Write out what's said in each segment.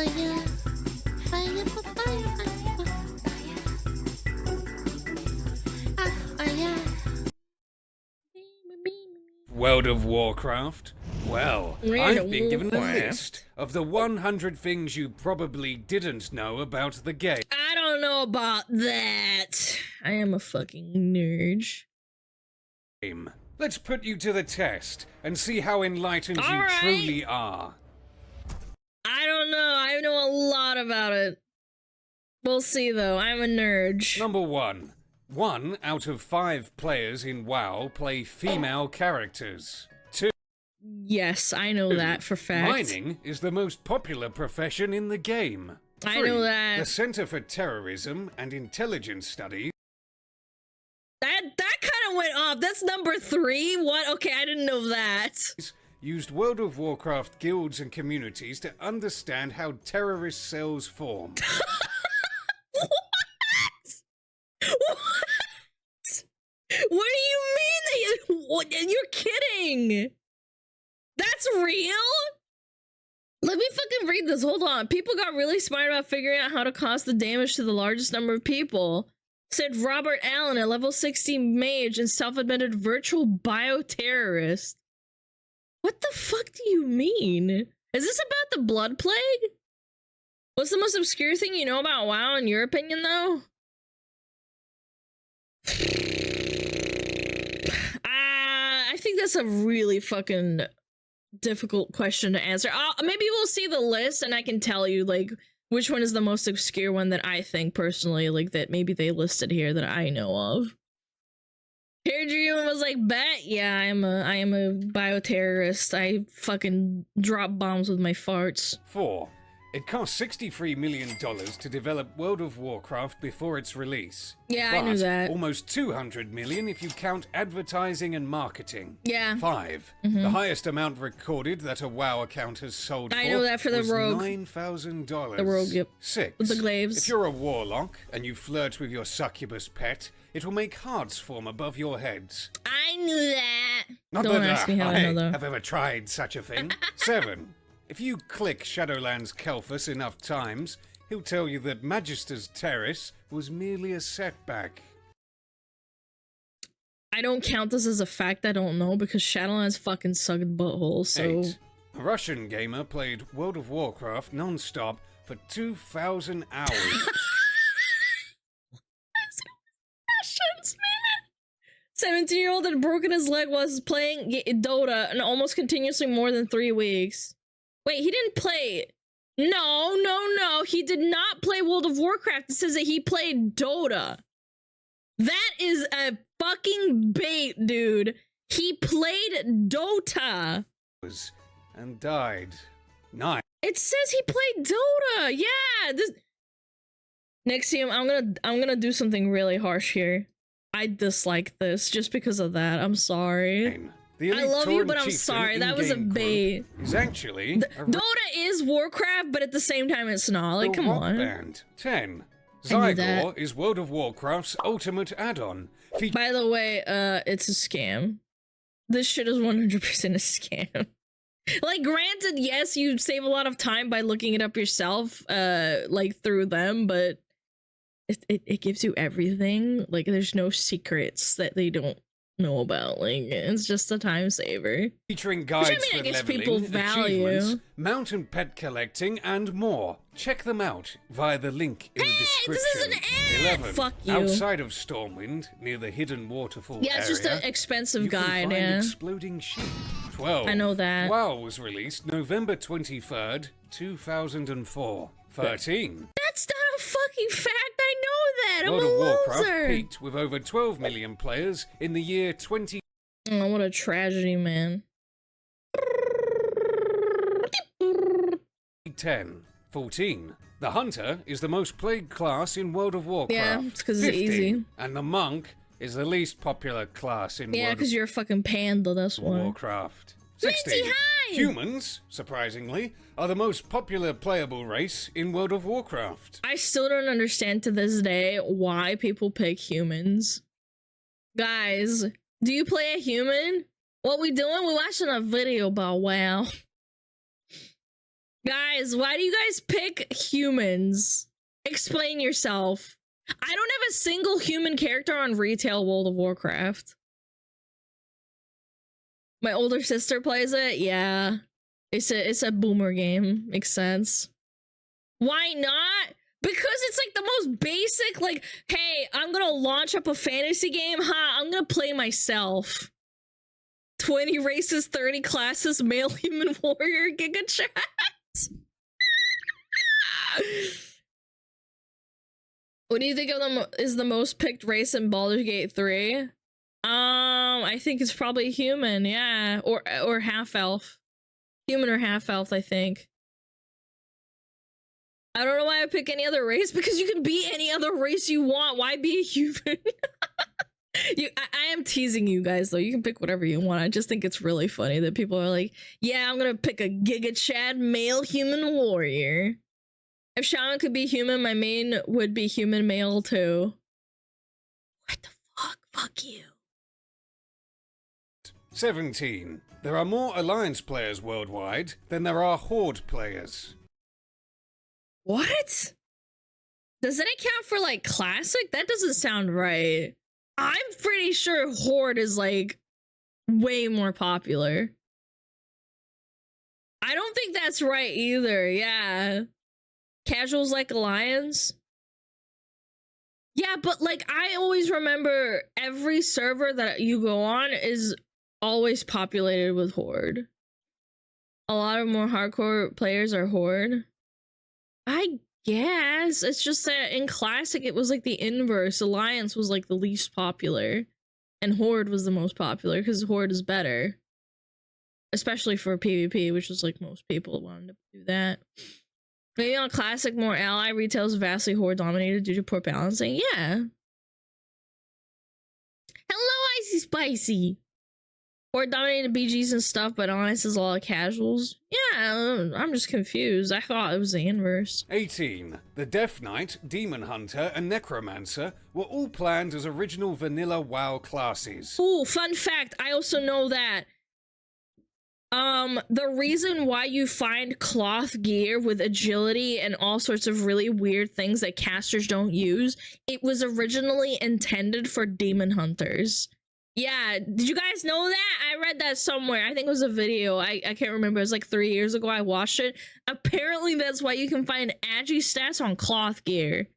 fire, fire, fire, fire. World of Warcraft? Well, World of I've been given a Warcraft. list of the 100 things you probably didn't know about the game. I don't know about that. I am a fucking nerd. Let's put you to the test and see how enlightened you Alright. truly are. I don't know. I know a lot about it. We'll see, though. I'm a nerd. Number 1. 1 out of 5 players in WoW play female characters. 2. Yes, I know that for fact. Mining is the most popular profession in the game. I 3. know that. The Center for Terrorism and Intelligence Studies That kind of went off. That's number 3. What? Okay, I didn't know that. used World of Warcraft guilds and communities to understand how terrorist cells form. What? What? What do you mean that what, you're kidding? That's real? Let me fucking read this. Hold on. People got really smart about figuring out how to cause the damage to the largest number of people. Said Robert Allen, a level 60 mage and self-admitted virtual bioterrorist. What the fuck do you mean? Is this about the blood plague? What's the most obscure thing you know about WoW in your opinion, though? I think that's a really fucking difficult question to answer. Maybe we'll see the list and I can tell you, like, which one is the most obscure one that I think personally, like, that maybe they listed here that I know of. Here Dream was like, bet, yeah, I am a bioterrorist. I fucking drop bombs with my farts. 4. It cost $63 million to develop World of Warcraft before its release. Yeah, I knew But that. almost $200 million if you count advertising and marketing. Yeah. 5. The highest amount recorded that a WoW account has sold I know that for the was Rogue. $9,000. The Rogue, yep. 6. With the glaives. If you're a warlock and you flirt with your succubus pet, it will make hearts form above your heads. I knew that. Not Don't that ask me how I know, though. have ever tried such a thing. 7. If you click Shadowlands Kelphus enough times, he'll tell you that Magister's Terrace was merely a setback. I don't count this as a fact I don't know because Shadowlands fucking sucked butthole, so... 8. A Russian gamer played World of Warcraft non-stop for 2,000 hours. Russians, man! 17-year-old had broken his leg while playing Dota and almost continuously more than 3 weeks. Wait, he didn't play... No, he did not play World of Warcraft. It says that he played Dota. That is a fucking bait, dude. He played Dota. and died. 9. It says he played Dota. Yeah. This... Nixium, I'm gonna do something really harsh here. I dislike this just because of that. I'm sorry. The I elite love you, Tauren but I'm chieftain sorry. That was a in-game bait. group is actually a Dota is Warcraft, but at the same time, it's not. Like, come rock on. band. 10. I knew that. Zygor is World of Warcraft's ultimate add-on. By the way, it's a scam. This shit is 100% a scam. Like, granted, yes, you save a lot of time by looking it up yourself, like, through them, but it gives you everything. Like, there's no secrets that they don't know about. Like, it's just a time saver. Featuring guides I for guess leveling, people value. achievements, mountain pet collecting, and more. Check them out via the link in the description. this is an ad! 11. Fuck you. Outside of Stormwind, near the hidden waterfall Yeah, it's just area, an expensive you can guide, find yeah. exploding sheep. 12. I know that. WoW was released November 23rd, 2004. 13. That's not a fucking fact. I know that. I'm World a of Warcraft loser. peaked with over 12 million players in the year 2010. Oh, what a tragedy, man. 14. The Hunter is the most played class in World of Warcraft. Yeah, it's 'cause it's 15. easy. And the Monk is the least popular class in Yeah, World because you're a fucking panda, that's of why. Warcraft. Pretty 16. high! Humans, surprisingly, are the most popular playable race in World of Warcraft. I still don't understand to this day why people pick humans. Guys, do you play a human? What we doing? We're watching a video about WoW. Guys, why do you guys pick humans? Explain yourself. I don't have a single human character on retail World of Warcraft. My older sister plays it. Yeah. It's a boomer game. Makes sense. Why not? Because it's like the most basic, like, hey, I'm gonna launch up a fantasy game. I'm gonna play myself. 20 races, 30 classes, male human warrior, Giga Chat. What do you think of them is the most picked race in Baldur's Gate 3? I think it's probably human, yeah. Or half elf. Human or half elf, I think. I don't know why I pick any other race, because you can be any other race you want. Why be a human? I am teasing you guys, though. You can pick whatever you want. I just think it's really funny that people are like, yeah, I'm gonna pick a Giga Chad male human warrior. If Shaman could be human, my main would be human male too. What the fuck? Fuck you. 17. There are more Alliance players worldwide than there are Horde players. What? Does it account for like classic? That doesn't sound right. I'm pretty sure Horde is like way more popular. I don't think that's right either. Yeah. Casuals like Alliance. Yeah, but like I always remember every server that you go on is always populated with Horde. A lot of more hardcore players are Horde. I guess it's just that in Classic it was like the inverse. Alliance was like the least popular and Horde was the most popular because Horde is better, especially for PvP, which was like most people wanted to do that. Maybe on Classic more ally retail is vastly Horde dominated due to poor balancing. Yeah. Hello, Icy Spicy. Horde dominated BGs and stuff, but Alliance is a lot of casuals. Yeah, I'm just confused. I thought it was the inverse. 18. The Death Knight, Demon Hunter, and Necromancer were all planned as original vanilla WoW classes. Ooh, fun fact. I also know that the reason why you find cloth gear with agility and all sorts of really weird things that casters don't use, it was originally intended for demon hunters. Yeah, did you guys know that? I read that somewhere. I think it was a video. I can't remember. It was like 3 years ago I watched it. Apparently that's why you can find agi stats on cloth gear.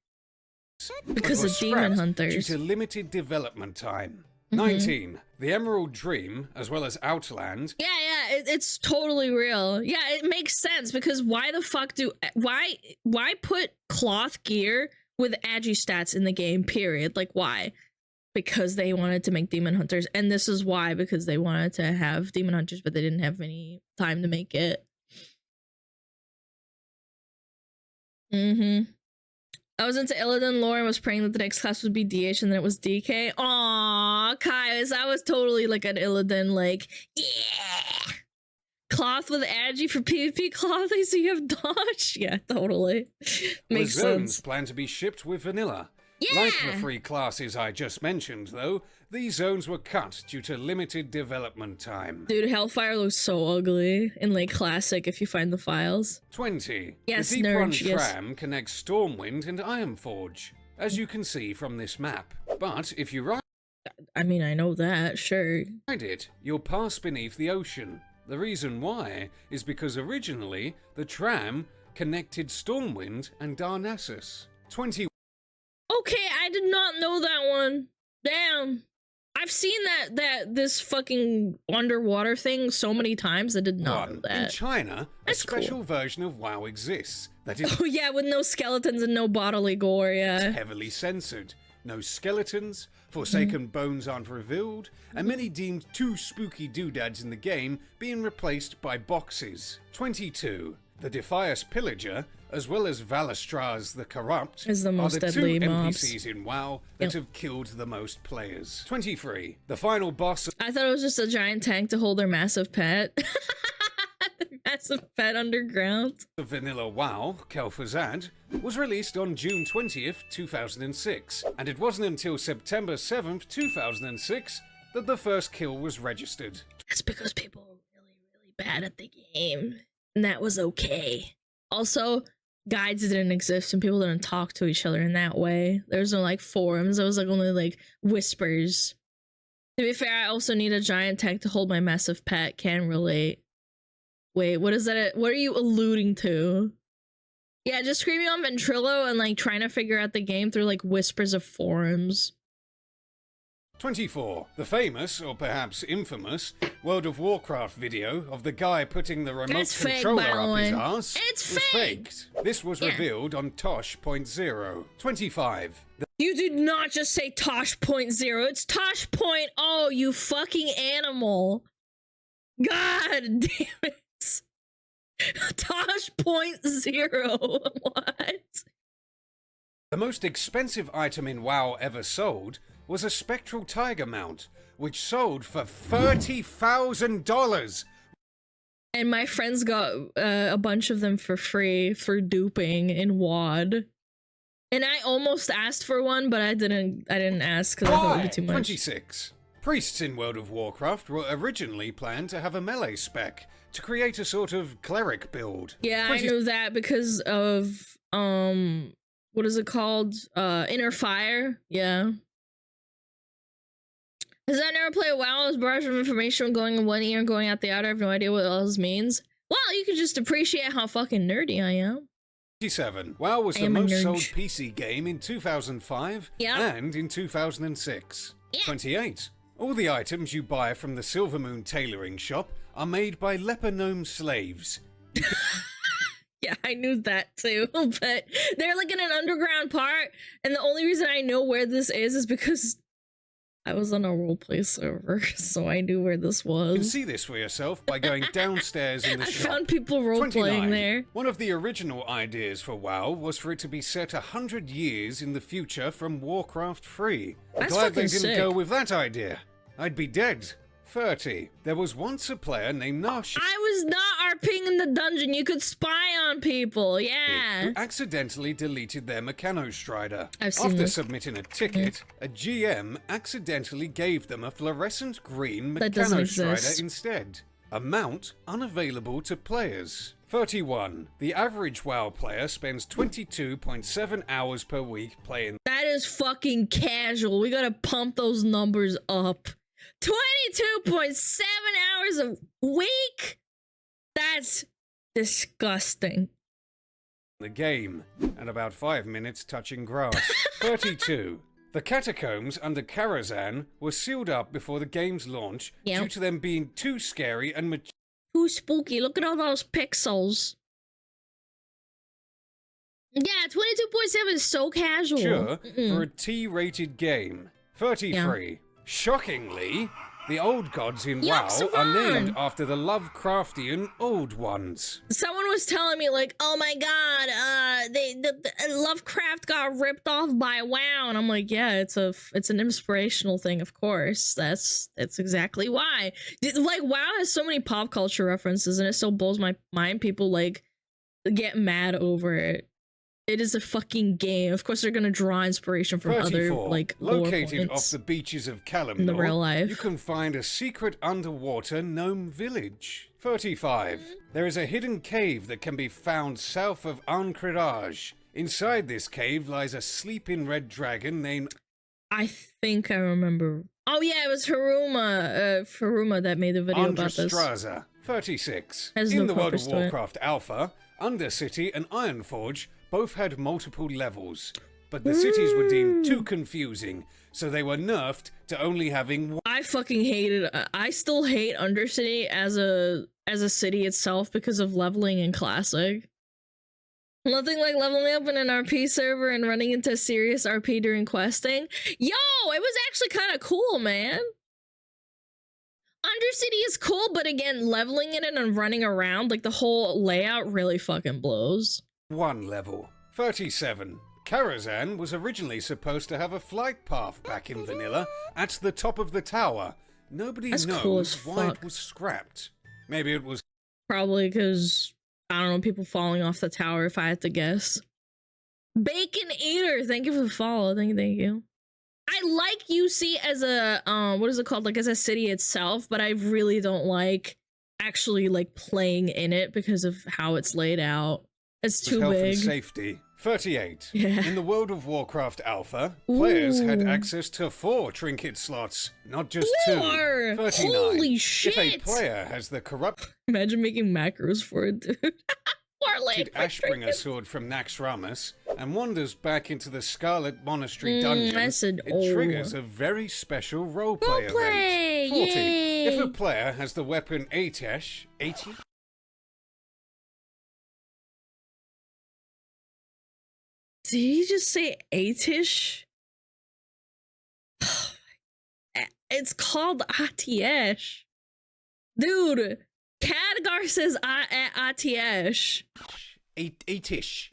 Because of demon hunters. Due to limited development time. 19. The Emerald Dream, as well as Outland. Yeah, it's totally real. Yeah, it makes sense because why the fuck why put cloth gear with agi stats in the game, period? Like, why? Because they wanted to make demon hunters, and this is why, because they wanted to have demon hunters, but they didn't have any time to make it. I was into Illidan lore and was praying that the next class would be DH and then it was DK. Aww, Kaius, I was totally like an Illidan, like, yeah! Cloth with agi for PvP clothing so you have dodge? Yeah, totally. Makes sense. Zones plan to be shipped with vanilla. Yeah! Like the 3 classes I just mentioned, though, these zones were cut due to limited development time. Dude, Hellfire looks so ugly in, like, Classic if you find the files. 20. Yes, the Deep Run Nurge, yes. Tram connects Stormwind and Ironforge, as you can see from this map. But if you ride I mean, I know that, sure. it, you'll pass beneath the ocean. The reason why is because originally the tram connected Stormwind and Darnassus. 21. Okay, I did not know that one. Damn. I've seen this fucking underwater thing so many times. I did not know that. In China, That's a special cool. version of WoW exists that is Oh yeah, with no skeletons and no bodily gore, yeah. heavily censored. No skeletons, Forsaken bones aren't revealed, and many deemed too spooky doodads in the game being replaced by boxes. 22. The Defias Pillager, as well as Valastraz the Corrupt, Is the most are the deadly 2 mobs. NPCs in WoW that Yep. have killed the most players. 23. The final boss I thought it was just a giant tank to hold their massive pet. Their massive pet underground. of Vanilla WoW, Kel'Thuzad, was released on June 20th, 2006, and it wasn't until September 7th, 2006 that the first kill was registered. That's because people are really, really bad at the game. and that was okay. Also, guides didn't exist and people didn't talk to each other in that way. There was no like forums. There was like only like whispers. To be fair, I also need a giant tech to hold my massive pet. Can relate. Wait, what is that? What are you alluding to? Yeah, just screaming on Ventrilo and like trying to figure out the game through like whispers of forums. 24. The famous, or perhaps infamous, World of Warcraft video of the guy putting the remote That's fake, controller by the up his way. ass It's was fake! faked. This was Yeah. revealed on Tosh.0. 25. You did not just say Tosh.0. It's Tosh.0, you fucking animal. God damn it. Tosh.0. What? The most expensive item in WoW ever sold was a Spectral Tiger mount, which sold for $30,000. And my friends got a bunch of them for free for duping in WoD. And I almost asked for one, but I didn't ask because I thought it would be too much. 26. Priests in World of Warcraft were originally planned to have a melee spec to create a sort of cleric build. Yeah, I knew that because of what is it called? Inner Fire. Yeah. Has I never played WoW? As barrage of information going in one ear and going out the other. I have no idea what all this means. Well, you can just appreciate how fucking nerdy I am. 27. WoW was I the am a most nerd. sold PC game in 2005 Yeah. and in 2006. Yeah. 28. All the items you buy from the Silvermoon tailoring shop are made by leper gnome slaves. Yeah, I knew that too. But they're like in an underground part, and the only reason I know where this is because I was on a roleplay server, so I knew where this You can was. see this for yourself by going downstairs in the I shop. found people roleplaying 29. there. One of the original ideas for WoW was for it to be set 100 years in the future from Warcraft 3. That's Glad they fucking didn't sick. go with that idea. I'd be dead. 30. There was once a player named Narsha I was not RPing in the dungeon. You could spy on people. Yeah. who accidentally deleted their Mechanostrider. I've seen After this. submitting a ticket, a GM accidentally gave them a fluorescent green That doesn't Mechanostrider exist. instead. A mount unavailable to players. 31. The average WoW player spends 22.7 hours per week playing. That is fucking casual. We gotta pump those numbers up. 22.7 hours a week? That's disgusting. The game, and about 5 minutes touching grass. 32. The catacombs under Karazhan were sealed up before the game's launch Yep. due to them being too scary and Too spooky. Look at all those pixels. Yeah, 22.7 is so casual. mature Mm-mm. for a T-rated game. 33. Shockingly, the old gods in WoW are named Yogg-Saron. after the Lovecraftian Old Ones. Someone was telling me like, "Oh my god, the Lovecraft got ripped off by WoW," and I'm like, "Yeah, it's an inspirational thing, of course. That's exactly why." Like, WoW has so many pop culture references, and it still blows my mind. People like get mad over it. It is a fucking game. Of course, they're gonna draw inspiration from 34. other like lore Located points off the beaches of Kalimdor, in the real life. you can find a secret underwater gnome village. 35. There is a hidden cave that can be found south of Ankredaj. Inside this cave lies a sleeping red dragon named I think I remember. Oh yeah, it was Haruma that made the video about this. Andrastraza. 36. Has In no the World purpose of to it. Warcraft Alpha, Undercity and Ironforge both had multiple levels, but the cities were deemed too confusing, so they were nerfed to only having one. I fucking hated. I still hate Undercity as a city itself because of leveling in Classic. Nothing like leveling up in an RP server and running into serious RP during questing. Yo, it was actually kind of cool, man. Undercity is cool, but again, leveling in it and running around, like the whole layout really fucking blows. One level. 37. Karazhan was originally supposed to have a flight path back in vanilla at the top of the tower. Nobody That's knows cool as why fuck. it was scrapped. Maybe it was Probably because, I don't know, people falling off the tower, if I had to guess. Bacon Eater, thank you for the follow. Thank you. I like UC as a, what is it called? Like, as a city itself, but I really don't like actually like playing in it because of how it's laid out. It's was too health and big. safety. 38. Yeah. In the World of Warcraft Alpha, players had Ooh. access to 4 trinket slots, not just 2. 4! 39. Holy If a shit! player has the corrupted Imagine making macros for it, dude. Warlane for Ashbringer trinkets. sword from Naxxramas and wanders back into the Scarlet Monastery dungeon, I said, it triggers a very special roleplay Roleplay! event. 40. Yay! If a player has the weapon Atesh, 80? Did he just say Atish? It's called Atiesh. Dude, Khadgar says Atiesh. Aetish.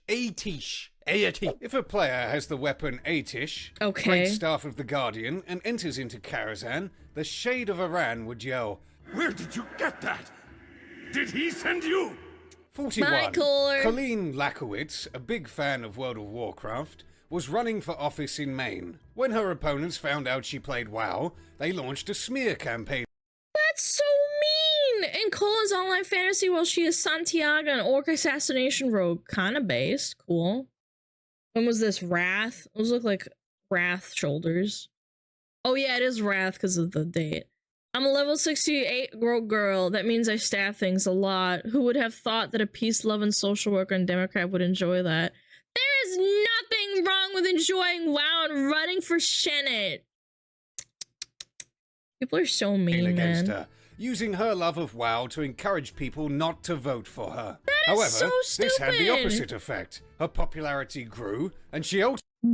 If a player has the weapon Aetish, Okay. Great Staff of the Guardian, and enters into Karazhan, the Shade of Aran would yell, Where did you get that? Did he send you? 41. Michael. Colleen Lakowitz, a big fan of World of Warcraft, was running for office in Maine. When her opponents found out she played WoW, they launched a smear campaign That's so mean! In Colin's online fantasy world, she is Santiago, an orc assassination rogue. Kinda based. Cool. When was this? Wrath? Those look like Wrath shoulders. Oh yeah, it is Wrath because of the date. I'm a level 68 rogue girl. That means I stab things a lot. Who would have thought that a peace-loving social worker and Democrat would enjoy that? There is nothing wrong with enjoying WoW and running for Senate. People are so mean, against man. her, using her love of WoW to encourage people not to vote for her. is However, so this had the stupid. opposite effect. Her popularity grew, and she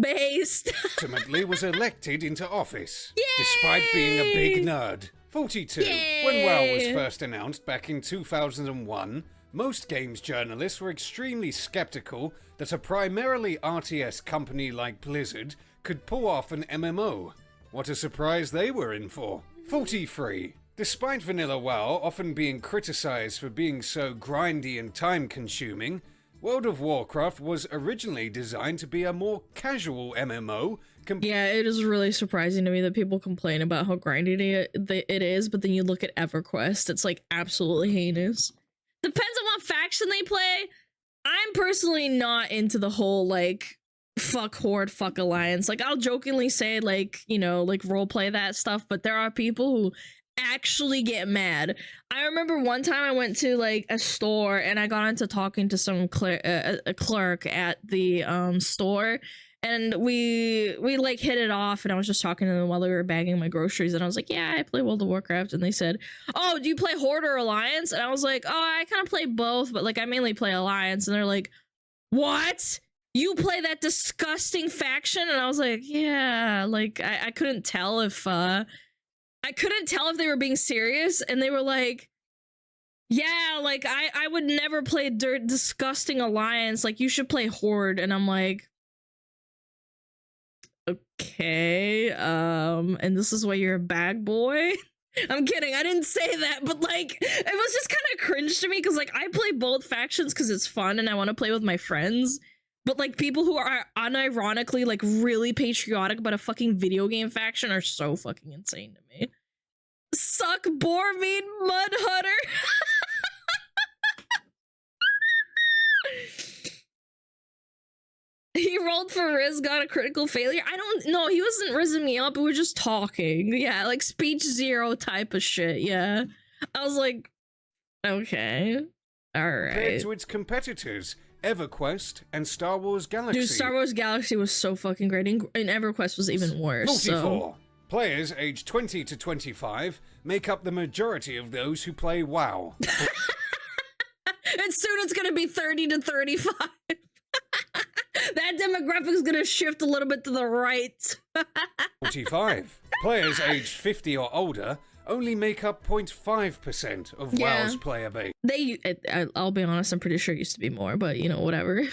Based. ultimately was elected into office, despite being a big nerd. 42. When WoW was Yay. first announced back in 2001, most games journalists were extremely skeptical that a primarily RTS company like Blizzard could pull off an MMO. What a surprise they were in for. 43. Despite vanilla WoW often being criticized for being so grindy and time-consuming, World of Warcraft was originally designed to be a more casual MMO Yeah, it is really surprising to me that people complain about how grindy it is, but then you look at EverQuest, it's like absolutely heinous. Depends on what faction they play. I'm personally not into the whole like fuck horde, fuck alliance. Like I'll jokingly say like, you know, like roleplay that stuff, but there are people who actually get mad. I remember one time I went to like a store and I got into talking to some a clerk at the store, and we like hit it off, and I was just talking to them while they were bagging my groceries, and I was like, yeah, I play World of Warcraft, and they said, oh, do you play Horde or Alliance? And I was like, oh, I kind of play both, but like I mainly play Alliance. And they're like, what? You play that disgusting faction? And I was like, yeah, like I couldn't tell if they were being serious, and they were like, yeah, like I would never play disgusting Alliance, like you should play Horde. And I'm like, okay, and this is why you're a bag boy? I'm kidding, I didn't say that, but like it was just kind of cringe to me because like I play both factions because it's fun and I want to play with my friends. But like people who are unironically like really patriotic about a fucking video game faction are so fucking insane to me. Suck boar meat, mud hutter. He rolled for Riz, got a critical failure. I don't know. He wasn't rizzing me up. We were just talking. Yeah, like speech zero type of shit. Yeah. I was like, okay. All compared right. to its competitors, EverQuest and Star Wars Galaxy. Dude, Star Wars Galaxy was so fucking great. And EverQuest was even worse. 44. So. Players aged 20 to 25 make up the majority of those who play WoW. And soon it's gonna be 30 to 35. That demographic is gonna shift a little bit to the right. 45. Players aged 50 or older only make up 0.5% of Yeah. WoW's player base. I'll be honest, I'm pretty sure it used to be more, but you know, whatever.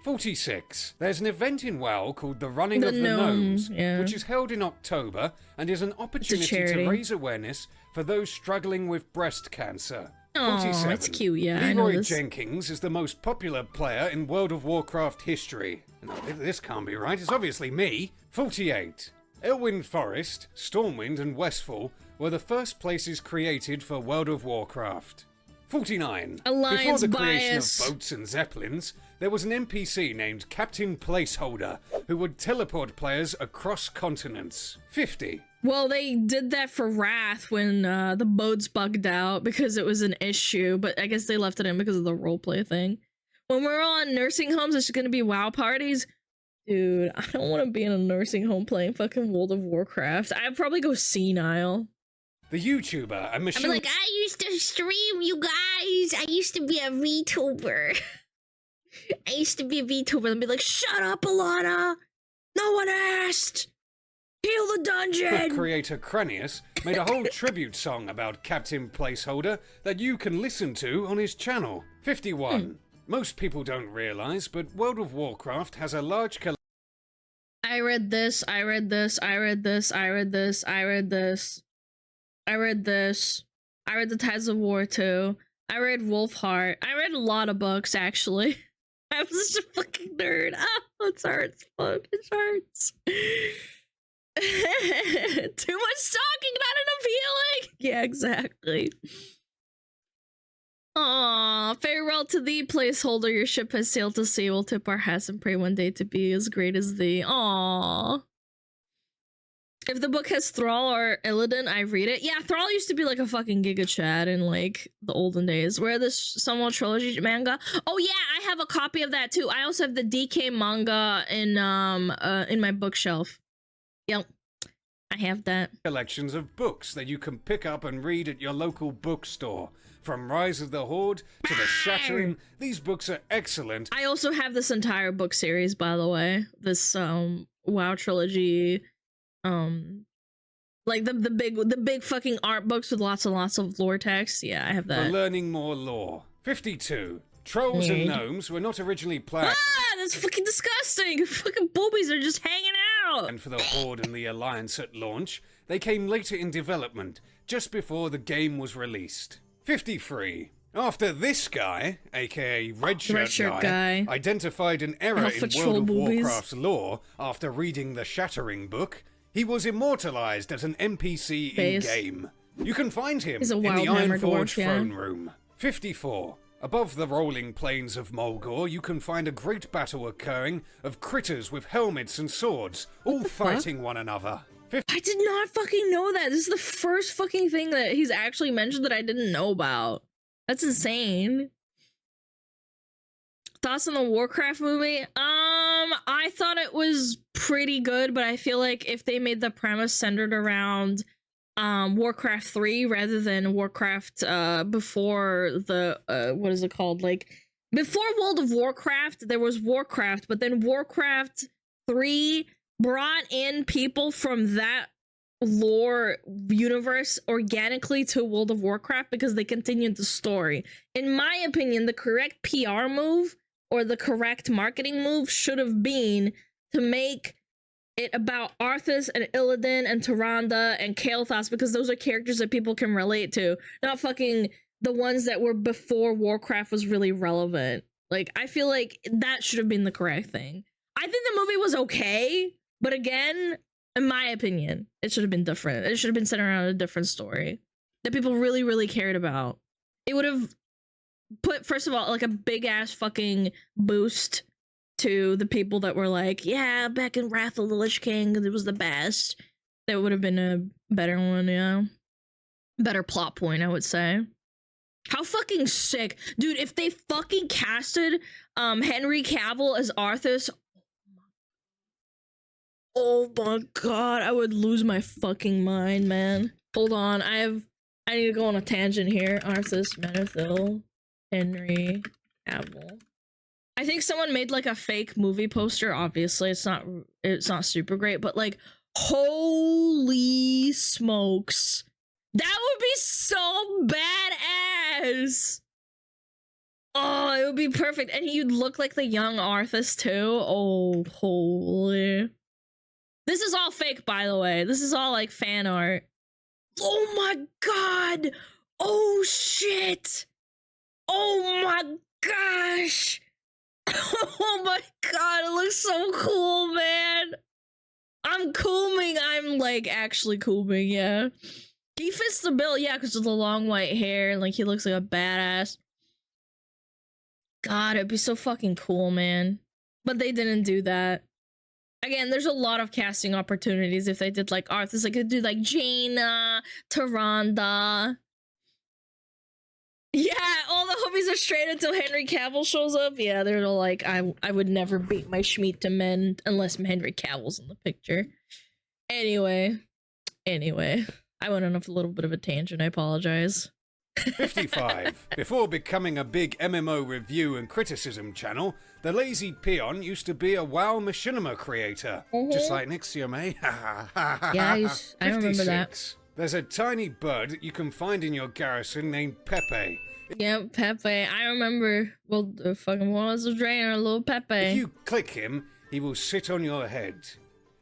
46. There's an event in WoW called the Running The of the Gnomes, Gnomes, yeah. which is held in October and is an opportunity charity. to raise awareness for those struggling with breast cancer. Aw, 47. it's cute, yeah, I know Leroy this. Jenkins is the most popular player in World of Warcraft history. No, this can't be right. It's obviously me. 48. Elwyn Forest, Stormwind, and Westfall were the first places created for World of Warcraft. 49. Alliance Before the creation bias. of boats and zeppelins, there was an NPC named Captain Placeholder who would teleport players across continents. 50. Well, they did that for Wrath when the boats bugged out because it was an issue, but I guess they left it in because of the roleplay thing. When we're on nursing homes, it's going to be WoW parties. Dude, I don't want to be in a nursing home playing fucking World of Warcraft. I'd probably go senile. The YouTuber and machine... I'm like, I used to stream, you guys. I used to be a VTuber. I used to be a VTuber and be like, shut up, Alana. No one asked. Heal the dungeon. creator Cranius made a whole tribute song about Captain Placeholder that you can listen to on his channel. 51. Most people don't realize, but World of Warcraft has a large collection. I read this, I read this, I read this, I read this, I read this. I read this. I read The Tides of War too. I read Wolfheart. I read a lot of books, actually. I was such a fucking nerd. Oh, it hurts. Fuck, it hurts. Too much talking, not enough healing. Yeah, exactly. Aw, farewell to thee, placeholder. Your ship has sailed to sea. We'll tip our hats and pray one day to be as great as thee. Aw. If the book has Thrall or Illidan, I read it. Yeah, Thrall used to be like a fucking Giga Chad in like the olden days. Where this Sunwell Trilogy manga? Oh yeah, I have a copy of that too. I also have the DK manga in my bookshelf. Yep, I have that. Collections of books that you can pick up and read at your local bookstore. From Rise of the Horde to The Shattering, these books are excellent. I also have this entire book series, by the way. This WoW trilogy. Like the big fucking art books with lots and lots of lore text. Yeah, I have For that. learning more lore. 52. Trolls and gnomes were not originally planned. Ah, that's fucking disgusting. Fucking boobies are just hanging out. And for the Horde and the Alliance at launch, they came later in development, just before the game was released. 53. After this guy, aka Red Shirt guy, identified an error Alpha in troll World of boobies. Warcraft's lore after reading the Shattering book, he was immortalized as an NPC Base. in-game. You can find him He's a in the wild hammer Ironforge dwarf, yeah. throne room. 54. Above the rolling plains of Mulgore, you can find a great battle occurring of critters with helmets and swords, all fighting one another. I did not fucking know that. This is the first fucking thing that he's actually mentioned that I didn't know about. That's insane. Thoughts on the Warcraft movie? I thought it was pretty good, but I feel like if they made the premise centered around Warcraft 3 rather than Warcraft before the what is it called? Like before World of Warcraft, there was Warcraft, but then Warcraft 3 brought in people from that lore universe organically to World of Warcraft because they continued the story. In my opinion, the correct PR move or the correct marketing move should have been to make it about Arthas and Illidan and Tyrande and Kael'thas because those are characters that people can relate to, not fucking the ones that were before Warcraft was really relevant. Like, I feel like that should have been the correct thing. I think the movie was okay, but again, in my opinion, it should have been different. It should have been centered around a different story that people really, really cared about. It would have put, first of all, like a big ass fucking boost to the people that were like, yeah, back in Wrath of the Lich King, it was the best. That would have been a better one, yeah. Better plot point, I would say. How fucking sick. Dude, if they fucking casted Henry Cavill as Arthas, oh my god, I would lose my fucking mind, man. Hold on, I need to go on a tangent here. Arthas Menethil, Henry Cavill. I think someone made like a fake movie poster. Obviously, it's not super great, but like, holy smokes, that would be so badass. Oh, it would be perfect, and he'd look like the young Arthas too. Oh, holy! This is all fake, by the way. This is all like fan art. Oh my god! Oh shit! Oh my gosh! Oh my god, it looks so cool, man. I'm coolming. I'm like actually coolming, yeah. He fits the bill, yeah, because of the long white hair. Like, he looks like a badass. God, it'd be so fucking cool, man. But they didn't do that. Again, there's a lot of casting opportunities if they did, like, Arthur's. Like, could do, like, Jaina, Tyrande. Yeah, all the homies are straight until Henry Cavill shows up. Yeah, they're all like, I would never beat my Schmeat to men unless Henry Cavill's in the picture. Anyway. I went on a little bit of a tangent, I apologize. 55. Before becoming a big MMO review and criticism channel, the Lazy Peon used to be a WoW machinima creator. Just like Nixium, eh? Yeah, I remember that. 56. There's a tiny bird you can find in your garrison named Pepe. Yep, Pepe. I remember. Well, the fucking Warlords of Draenor, little Pepe. If you click him, he will sit on your head.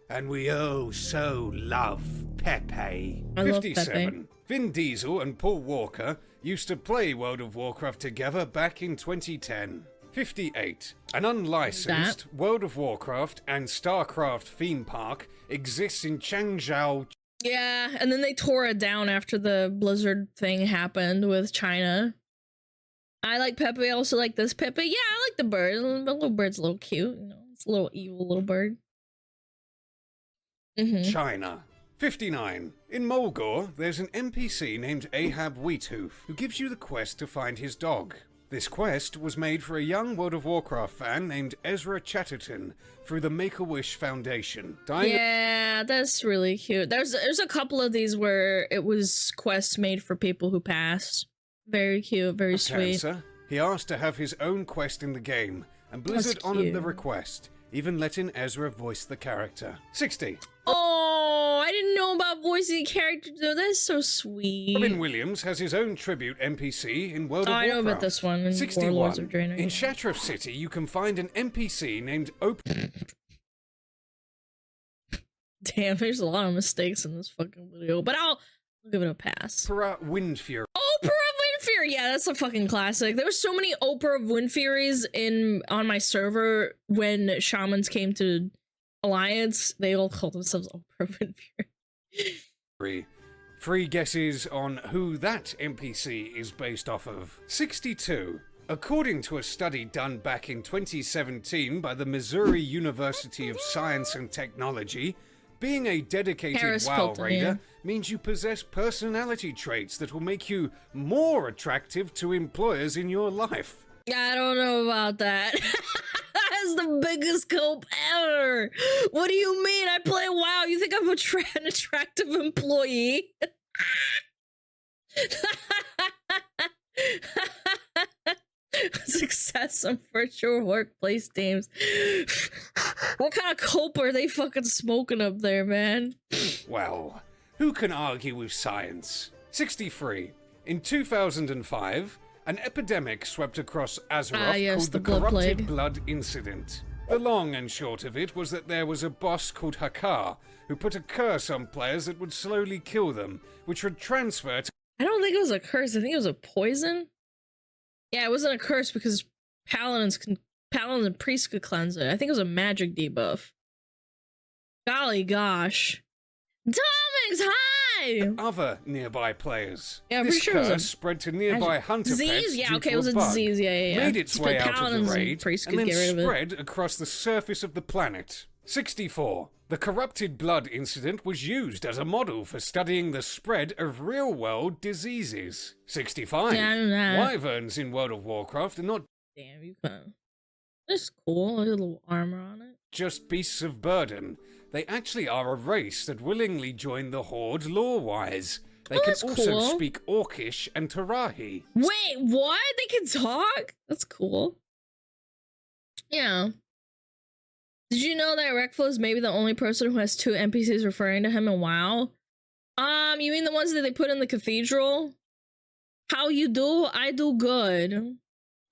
And we oh so love Pepe. I love 57. Pepe. Vin Diesel and Paul Walker used to play World of Warcraft together back in 2010. 58. An unlicensed World of Warcraft and StarCraft theme park exists in Changzhou. Yeah, and then they tore it down after the Blizzard thing happened with China. I like Pepe. I also like this Pepe. Yeah, I like the bird. The little bird's a little cute. You know, it's a little evil little bird. China. 59. In Mulgore, there's an NPC named Ahab Wheathoof who gives you the quest to find his dog. This quest was made for a young World of Warcraft fan named Ezra Chatterton through the Make-A-Wish Foundation. Yeah, that's really cute. There's a couple of these where it was quests made for people who passed. Very cute, very sweet. Cancer. He asked to have his own quest in the game, and Blizzard honored the request, even letting Ezra voice the character. 60. Oh, I didn't know about voicing characters. Oh, that's so sweet. Robin Williams has his own tribute NPC in World of Warcraft. I know about this one in 61. Warlords of Draenor. In Shattrath City, you can find an NPC named Open. Damn, there's a lot of mistakes in this fucking video, but I'll give it a pass. Oprah Windfury. Oprah of Windfury, yeah, that's a fucking classic. There were so many Oprah of Windfuries on my server when shamans came to Alliance. They all called themselves Oprah of Windfury. 3 guesses on who that NPC is based off of. 62. According to a study done back in 2017 by the Missouri University of Science and Technology, being a dedicated Harris WoW Pilton, raider yeah. means you possess personality traits that will make you more attractive to employers in your life. I don't know about that. That's the biggest cope ever. What do you mean? I play WoW. You think I'm an attractive employee? Success on virtual workplace games. What kind of cope are they fucking smoking up there, man? Well, who can argue with science? 63. In 2005, an epidemic swept across Azeroth called the Blood Corrupted Plague. Blood Incident. The long and short of it was that there was a boss called Hakar who put a curse on players that would slowly kill them, which would transfer to I don't think it was a curse. I think it was a poison. Yeah, it wasn't a curse because paladins and priests could cleanse it. I think it was a magic debuff. Golly gosh. Domix, hi! other nearby players. Yeah, I'm this pretty sure it was a curse spread to nearby hunter disease? pets Yeah, due okay, to it was a bug, disease. Yeah. made its way out of the Paladins and raid, priests and could then get rid of it. spread across the surface of the planet. 64. The Corrupted Blood incident was used as a model for studying the spread of real-world diseases. 65. Yeah, I know that. Wyverns in World of Warcraft are not Damn, you can. That's cool. A little armor on it. just beasts of burden. They actually are a race that willingly joined the Horde lore-wise. They can that's also cool. speak Orcish and Tarahi. Wait, what? They can talk? That's cool. Yeah. Did you know that Rekflo is maybe the only person who has two NPCs referring to him in WoW? You mean the ones that they put in the cathedral? How you do? I do good.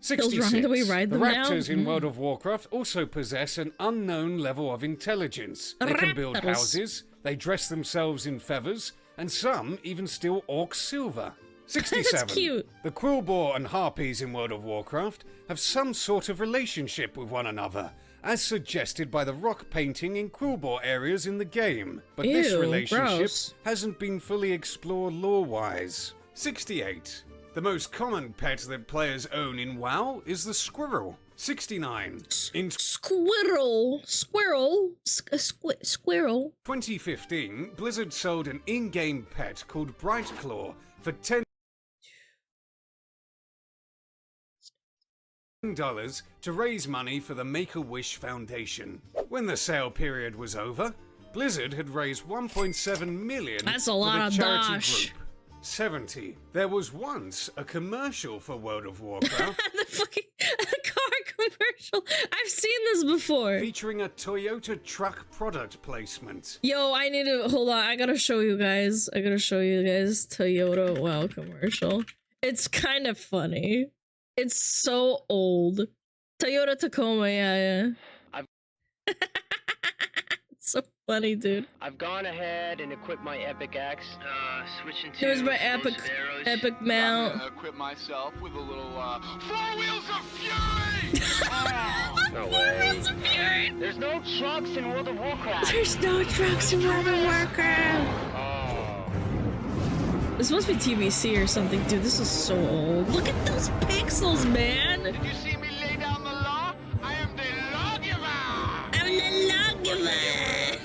66. Feels wrong that we ride them the now? raptors in World of Warcraft also possess an unknown level of intelligence. They can build Raptors. houses, they dress themselves in feathers, and some even steal orc silver. 67. That's cute. The Quillboar and Harpies in World of Warcraft have some sort of relationship with one another, as suggested by the rock painting in Quillboar areas in the game. But this Ew, relationship gross. hasn't been fully explored lore-wise. 68. The most common pet that players own in WoW is the squirrel. 69. In Squirrel. 2015, Blizzard sold an in-game pet called Brightclaw for $10 to raise money for the Make-A-Wish Foundation. When the sale period was over, Blizzard had raised $1.7 million That's a for lot the of charity dosh. group. 70. There was once a commercial for World of Warcraft The fucking car commercial. I've seen this before. featuring a Toyota truck product placement. Yo, I need to hold on. I gotta show you guys. Toyota WoW commercial. It's kind of funny. It's so old. Toyota Tacoma, yeah. It's so funny, dude. I've gone ahead and equipped my Epic Axe. Switching to Here's my explosive arrows. epic mount. I'm gonna equip myself with a little, 4 Wheels of Fury! No way. There's no trucks in World of Warcraft. There's no trucks in World of Warcraft. Oh. This must be TBC or something, dude. This is so old. Look at those pixels, man. Did you see me lay down the law? I am the lawgiver! I'm the lawgiver.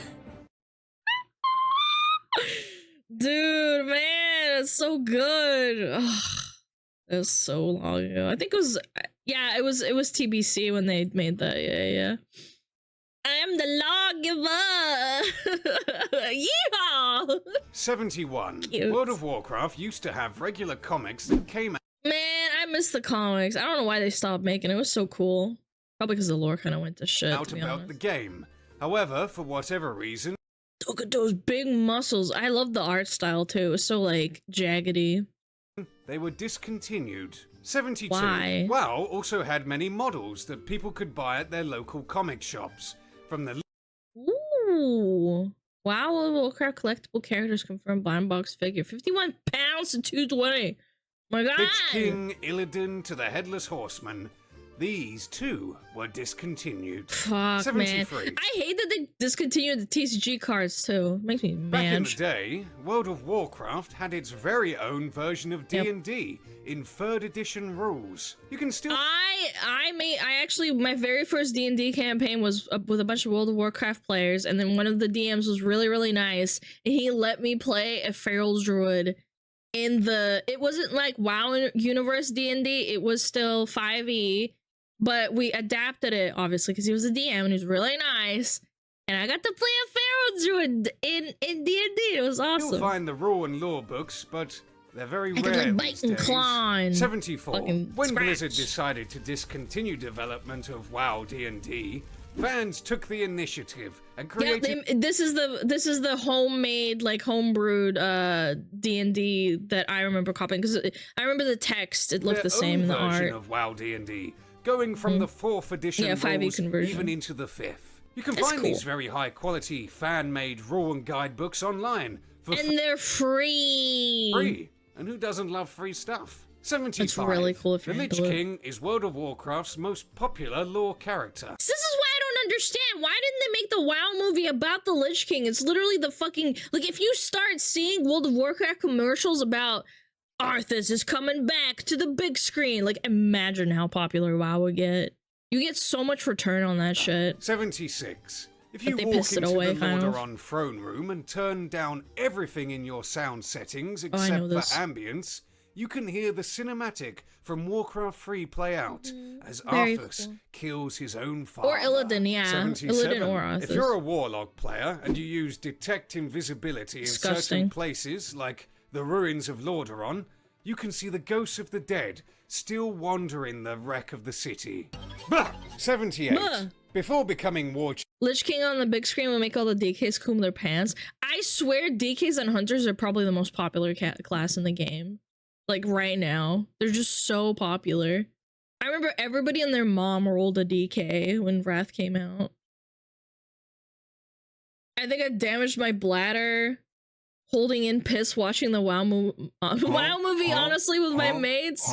Dude, man, it's so good. Ugh, it was so long ago. I think it was, yeah, it was TBC when they made that. Yeah. I am the lawgiver. Yeehaw! 71. Cute. World of Warcraft used to have regular comics that came Man, I miss the comics. I don't know why they stopped making it. It was so cool. Probably because the lore kind of went to shit. out to be about honest. the game. However, for whatever reason, Look at those big muscles. I love the art style too. It was so like jaggedy. they were discontinued. 72. Why? WoW also had many models that people could buy at their local comic shops. From the Ooh. Wow, World of Warcraft collectible characters confirmed blind box figure. 51 pounds to 220. My god. Lich King, Illidan to the Headless Horseman, these too were discontinued. Fuck, 73. man. I hate that they discontinued the TCG cards too. Makes me Back in mad. the day, World of Warcraft had its very own version of Yep. D&D in 3rd edition rules. You can still I actually my very first D&D campaign was with a bunch of World of Warcraft players, and then one of the DMs was really nice, and he let me play a feral druid in the, it wasn't like WoW universe D&D, it was still 5e, but we adapted it obviously because he was a DM and he was really nice, and I got to play a feral druid in D&D. It was You'll awesome. find the rule and lore books, but they're very I could, rare like, bite these and days. claw and 74. fucking When scratch. Blizzard decided to discontinue development of WoW D&D, fans took the initiative and Yeah, created this is the homemade, like homebrewed D&D that I remember copying, because I remember the text, it looked their the same own in the version art. of WoW D&D, going from the 4th edition Yeah, 5e rules conversion. even into the 5th. You can That's find cool. these very high quality fan-made rule and guidebooks online for And they're free. free. And who doesn't love free stuff? 75. really cool if The you're Lich into it. King is World of Warcraft's most popular lore character. This is why I don't understand. Why didn't they make the WoW movie about the Lich King? It's literally the fucking, like, if you start seeing World of Warcraft commercials about Arthas is coming back to the big screen, like, imagine how popular WoW would get. You get so much return on that shit. 76. If But you they walk pissed it into away, the kind of. Lordaeron throne room and turn down everything in your sound settings I except know for this. ambience, you can hear the cinematic from Warcraft 3 play out as Very Arthas cool. kills his own father. Or Illidan, yeah. 77. Illidan or If Arthas. you're a Warlock player and you use Detect Invisibility in certain Disgusting. places, like the ruins of Lordaeron, you can see the ghosts of the dead still wandering the wreck of the city. Bah! 78. Bah! Before becoming War Lich King on the big screen will make all the DKs cool their pants. I swear DKs and Hunters are probably the most popular class in the game. Like right now. They're just so popular. I remember everybody and their mom rolled a DK when Wrath came out. I think I damaged my bladder holding in piss watching the WoW movie honestly with my mates.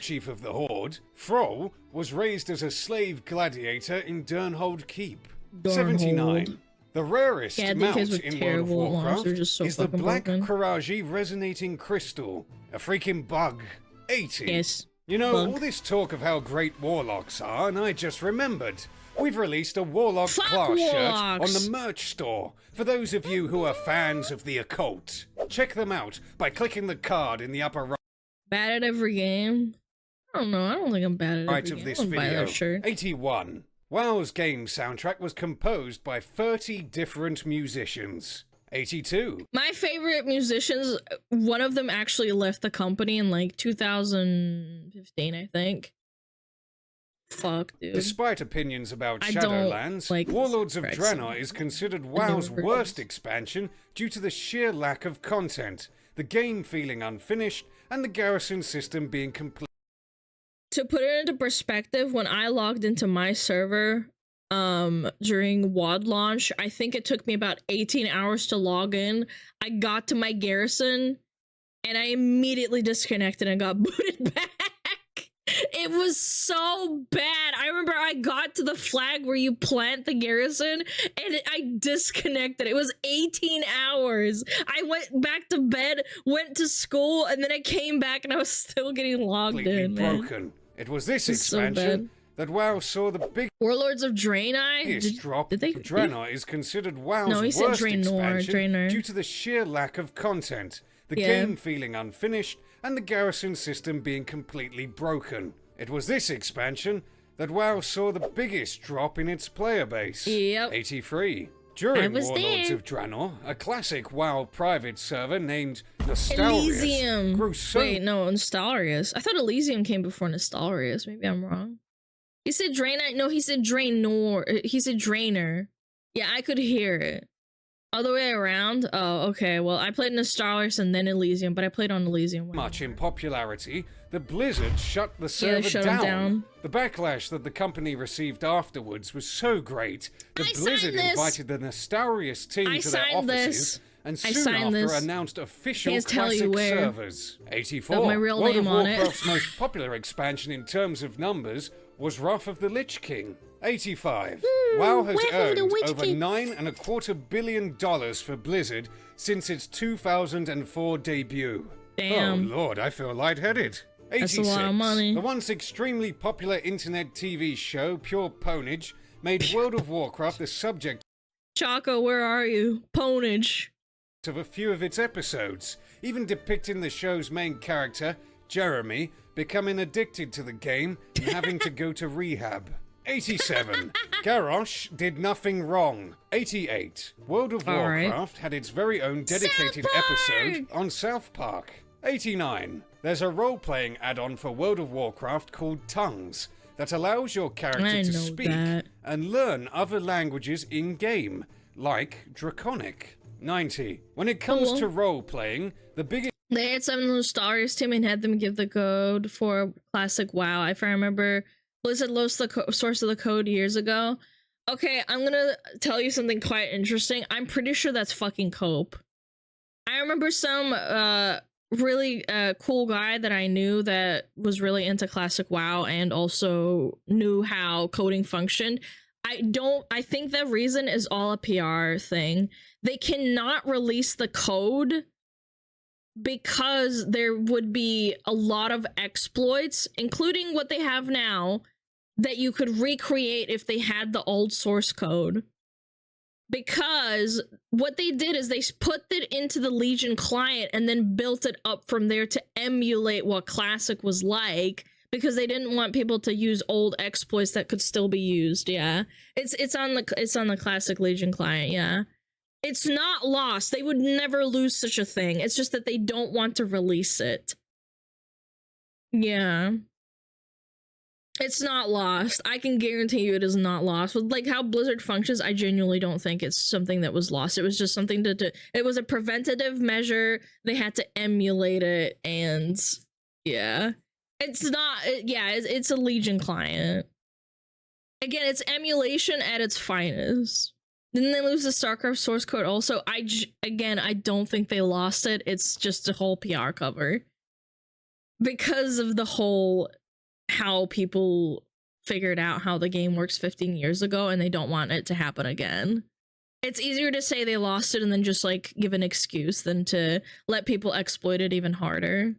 Chief of the Horde, Thrall was raised as a slave gladiator in Durnhold Keep. 79. The rarest Yeah, mount DKs were in World of terrible at launch, Warcraft they're just so is the fucking Black broken. Karaji Resonating Crystal, a freaking bug. 80. Yes. You know, Bug. all this talk of how great warlocks are, and I just remembered. We've released a Warlock Fuck class shirt warlocks. on the merch store for those of you who are fans of the occult. Check them out by clicking the card in the upper Bad at every game. I don't know. I don't think I'm bad at right every of game. this I wouldn't buy video. that shirt. 81. WoW's game soundtrack was composed by 30 different musicians. 82. My favorite musicians, one of them actually left the company in like 2015, I think. Fuck, dude. Despite opinions about I don't Shadowlands, like Warlords of this Draenor is considered WoW's never worst heard. expansion due to the sheer lack of content, the game feeling unfinished, and the garrison system being complete. To put it into perspective, when I logged into my server during WoD launch, I think it took me about 18 hours to log in. I got to my garrison and I immediately disconnected and got booted back. It was so bad. I remember I got to the flag where you plant the garrison and I disconnected. It was 18 hours. I went back to bed, went to school, and then I came back and I was still getting logged Completely in, man. broken. It was this It's so expansion bad. that WoW saw the Warlords of Draenei? biggest drop. Did they? Draenor is considered WoW's No, he said worst Draenor, expansion Draenor. due to the sheer lack of content, the Yeah. game feeling unfinished, and the garrison system being completely broken. It was this expansion that WoW saw the biggest drop in its player base. Yep. 83. During was Warlords there. of Draenor, a classic WoW private server named Nostalrius Elysium. grew so Wait, no, Nostalrius. I thought Elysium came before Nostalrius. Maybe I'm wrong. He said Draenei. No, he said Draenor. He said Draenor. Yeah, I could hear it. Other way around? Oh, okay. Well, I played Nostalrius and then Elysium, but I played on Elysium. way much more. in popularity, the Blizzard shut the Yeah, server they shut 'em down. The backlash that the company received afterwards was so great that I Blizzard signed this. invited the Nostalrius team I to their signed offices this. and I soon signed after this. announced official Can't tell classic you where. servers. 84. Got my real World name of on it. Warcraft's most popular expansion in terms of numbers was Wrath of the Lich King. 85. WoW has Wrath of the earned Witch over King. $9.25 billion for Blizzard since its 2004 debut. Damn. Oh lord, I feel lightheaded. 86. That's a lot of money. The once extremely popular internet TV show Pure Ponage made World of Warcraft the subject Chaco, where are you? Ponage. of a few of its episodes, even depicting the show's main character, Jeremy, becoming addicted to the game and having to go to rehab. 87. Garrosh did nothing wrong. 88. World of All right. Warcraft had its very own dedicated South episode on South Park. 89. There's a role-playing add-on for World of Warcraft called Tongues that allows your character I to know speak that. and learn other languages in-game, like Draconic. 90. When it comes Cool. to role-playing, the biggest They had some Nostalrius team and had them give the code for classic WoW. If I remember, Blizzard lost the source of the code years ago. Okay, I'm gonna tell you something quite interesting. I'm pretty sure that's fucking Cope. I remember some really cool guy that I knew that was really into classic WoW and also knew how coding functioned. I think the reason is all a PR thing. They cannot release the code because there would be a lot of exploits, including what they have now, that you could recreate if they had the old source code. Because what they did is they put it into the Legion client and then built it up from there to emulate what Classic was like, because they didn't want people to use old exploits that could still be used. Yeah, it's on the Classic Legion client. Yeah, it's not lost. They would never lose such a thing. It's just that they don't want to release it. Yeah. It's not lost. I can guarantee you it is not lost. With like how Blizzard functions, I genuinely don't think it's something that was lost. It was just something to it was a preventative measure. They had to emulate it, and yeah. It's not it's a Legion client. Again, it's emulation at its finest. Didn't they lose the StarCraft source code also? Again, I don't think they lost it. It's just a whole PR cover. Because of the whole how people figured out how the game works 15 years ago and they don't want it to happen again. It's easier to say they lost it and then just like give an excuse than to let people exploit it even harder.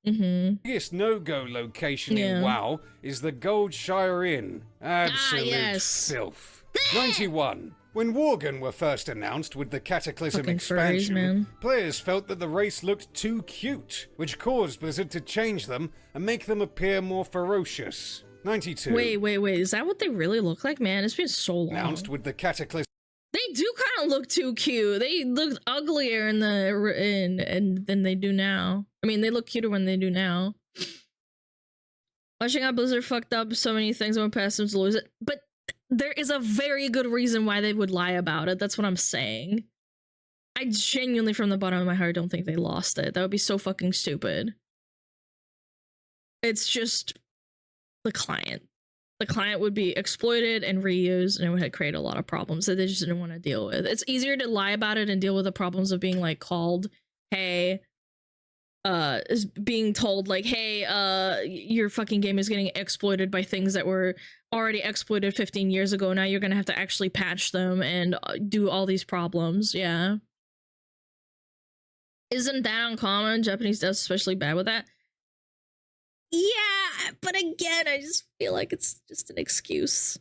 Biggest no-go location in WoW is the Goldshire Inn. Absolute filth. 91. When Worgen were first announced with the Cataclysm Fucking expansion, furries, man. players felt that the race looked too cute, which caused Blizzard to change them and make them appear more ferocious. 92. Wait, is that what they really look like? Man, it's been so long. Announced with the Cataclysm. They do kind of look too cute. They look uglier in the than they do now. I mean, they look cuter when they do now. Watching how Blizzard fucked up so many things, I went past them to lose it. But there is a very good reason why they would lie about it. That's what I'm saying. I genuinely, from the bottom of my heart, don't think they lost it. That would be so fucking stupid. It's just the client. The client would be exploited and reused, and it would create a lot of problems that they just didn't want to deal with. It's easier to lie about it and deal with the problems of being like called, hey, is being told like, hey, your fucking game is getting exploited by things that were already exploited 15 years ago. Now you're gonna have to actually patch them and do all these problems. Yeah. Isn't that uncommon? Japanese devs especially bad with that. Yeah, but again, I just feel like it's just an excuse.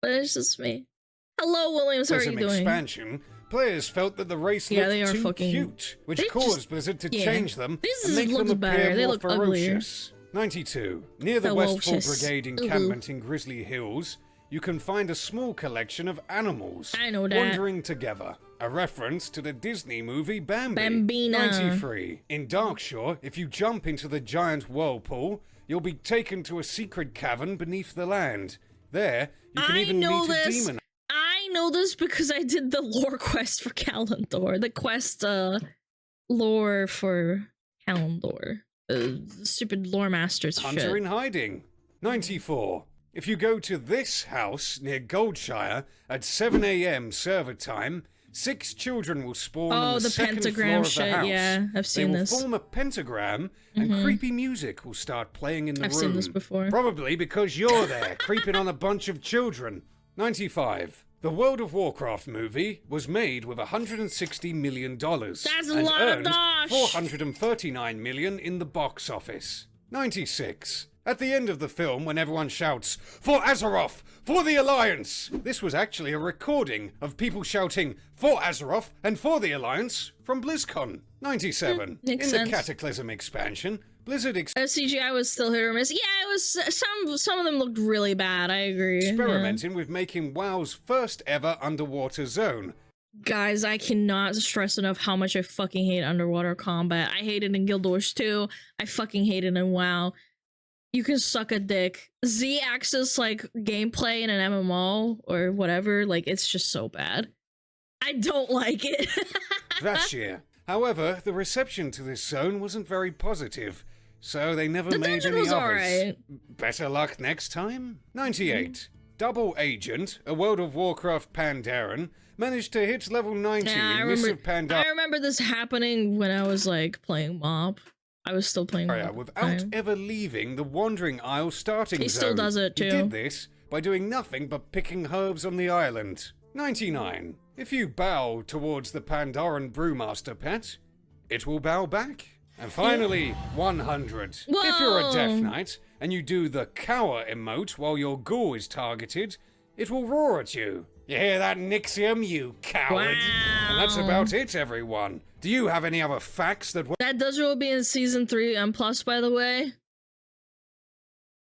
But it's just me. Hello, Williams, how are you doing? Expansion, players felt that the race looked they are too fucking cute, which caused Blizzard to change them This and make them looks appear better. They more look ferocious. 92. Near the Westfall Ferocious. Brigade encampment in Grizzly Hills, you can find a small collection of animals I know that. wandering together. A reference to the Disney movie Bambi. Bambina. 93. In Darkshore, if you jump into the giant whirlpool, you'll be taken to a secret cavern beneath the land. There, you can even meet a demon. I know this because I did the lore quest for Kalimdor. The quest, lore for Kalimdor. Stupid lore masters Hunter shit. in hiding. 94. If you go to this house near Goldshire at 7 a.m. server time, 6 children will spawn on the second pentagram floor of the shit. house. Yeah, I've seen they will this. form a pentagram, and creepy music will start playing in the room. I've seen this before. Probably because you're there, creeping on a bunch of children. 95. The World of Warcraft movie was made with $160 million. That's a and lot of earned dosh! $439 million in the box office. 96. At the end of the film, when everyone shouts, "For Azeroth! For the Alliance!" This was actually a recording of people shouting, "For Azeroth and for the Alliance" from BlizzCon. 97. Makes in sense. the Cataclysm expansion, Blizzard CGI was still hit or miss. Yeah, it was. Some of them looked really bad. I agree. experimenting with making WoW's first ever underwater zone. Guys, I cannot stress enough how much I fucking hate underwater combat. I hate it in Guild Wars 2. I fucking hate it in WoW. You can suck a dick. Z-axis like gameplay in an MMO or whatever, like it's just so bad. I don't like it. Vashir. However, the reception to this zone wasn't very positive, so they never The made dungeon any was others. alright. Better luck next time? 98. Double Agent, a World of Warcraft Pandaren, managed to hit level 90 Yeah, in Mists of I Pandaria remember this happening when I was like playing MoB. I was still playing MoB. without ever leaving the Wandering Isle starting He zone. still does it, He too. did this by doing nothing but picking herbs on the island. 99. If you bow towards the Pandaren Brewmaster pet, it will bow back. And finally, 100. If you're a Death Whoa. Knight and you do the cower emote while your ghoul is targeted, it will roar at you. You hear that, Nixium, you coward? And that's Wow. about it, everyone. Do you have any other facts that That dungeon will be in season 3 and plus, by the way.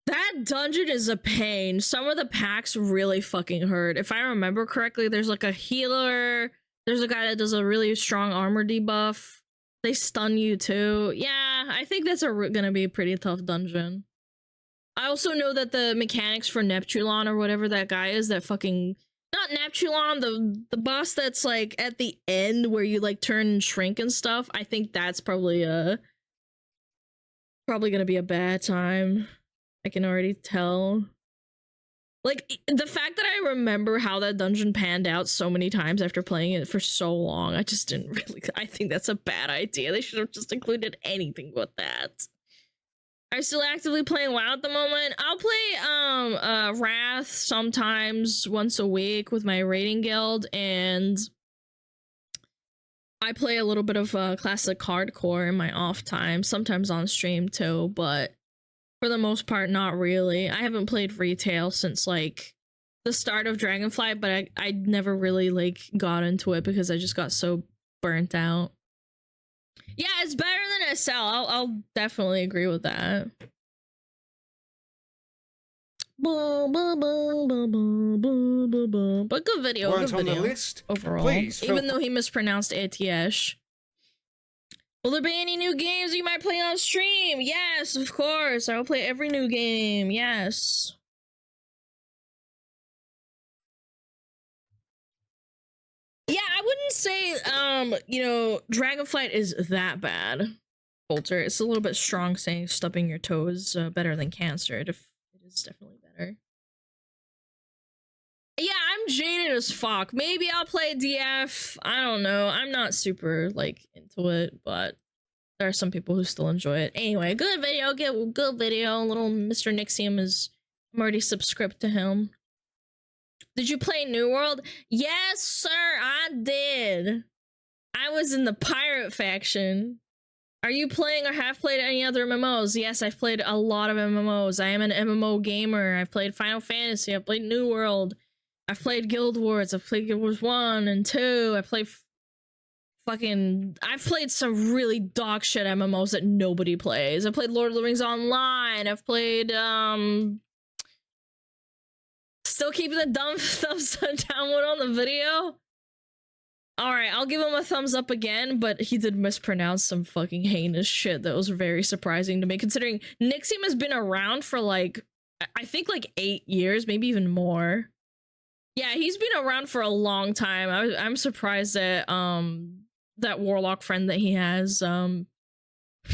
That dungeon is a pain. Some of the packs really fucking hurt. If I remember correctly, there's like a healer. There's a guy that does a really strong armor debuff. They stun you too. Yeah, I think that's gonna be a pretty tough dungeon. I also know that the mechanics for Neptulon or whatever that guy is, that fucking... Not Neptulon, the boss that's like at the end where you like turn and shrink and stuff. I think that's probably gonna be a bad time. I can already tell. Like, the fact that I remember how that dungeon panned out so many times after playing it for so long, I just didn't really... I think that's a bad idea. They should have just included anything but that. I'm still actively playing WoW at the moment. I'll play Wrath sometimes once a week with my raiding guild, and I play a little bit of classic hardcore in my off time, sometimes on stream too, but for the most part, not really. I haven't played retail since like the start of Dragonflight, but I never really like got into it because I just got so burnt out. Yeah, it's better than SL. I'll definitely agree with that. But good video, Weren't good on the video list? overall. Please feel Even though he mispronounced ATS. Will there be any new games you might play on stream? Yes, of course. I will play every new game. Yes. Yeah, I wouldn't say, you know, Dragonflight is that bad, Bolter. It's a little bit strong saying stubbing your toe is better than cancer. It is definitely better. Yeah, I'm jaded as fuck. Maybe I'll play DF. I don't know. I'm not super, like, into it, but there are some people who still enjoy it. Anyway, good video. Good video. Little Mr. Nixium is... I'm already subscribed to him. Did you play New World? Yes, sir, I did. I was in the pirate faction. Are you playing or have played any other MMOs? Yes, I've played a lot of MMOs. I am an MMO gamer. I've played Final Fantasy. I've played New World. I've played Guild Wars. I've played Guild Wars 1 and 2. I've played I've played some really dog shit MMOs that nobody plays. I've played Lord of the Rings Online. I've played, still keeping the dumb thumbs downward on the video? Alright, I'll give him a thumbs up again, but he did mispronounce some fucking heinous shit that was very surprising to me, considering Nixium has been around for like, I think like 8 years, maybe even more. Yeah, he's been around for a long time. I'm surprised that, that warlock friend that he has,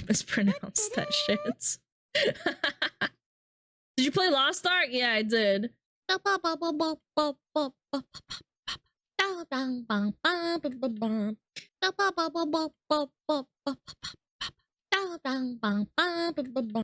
mispronounced that shit. Did you play Lost Ark? Yeah, I did.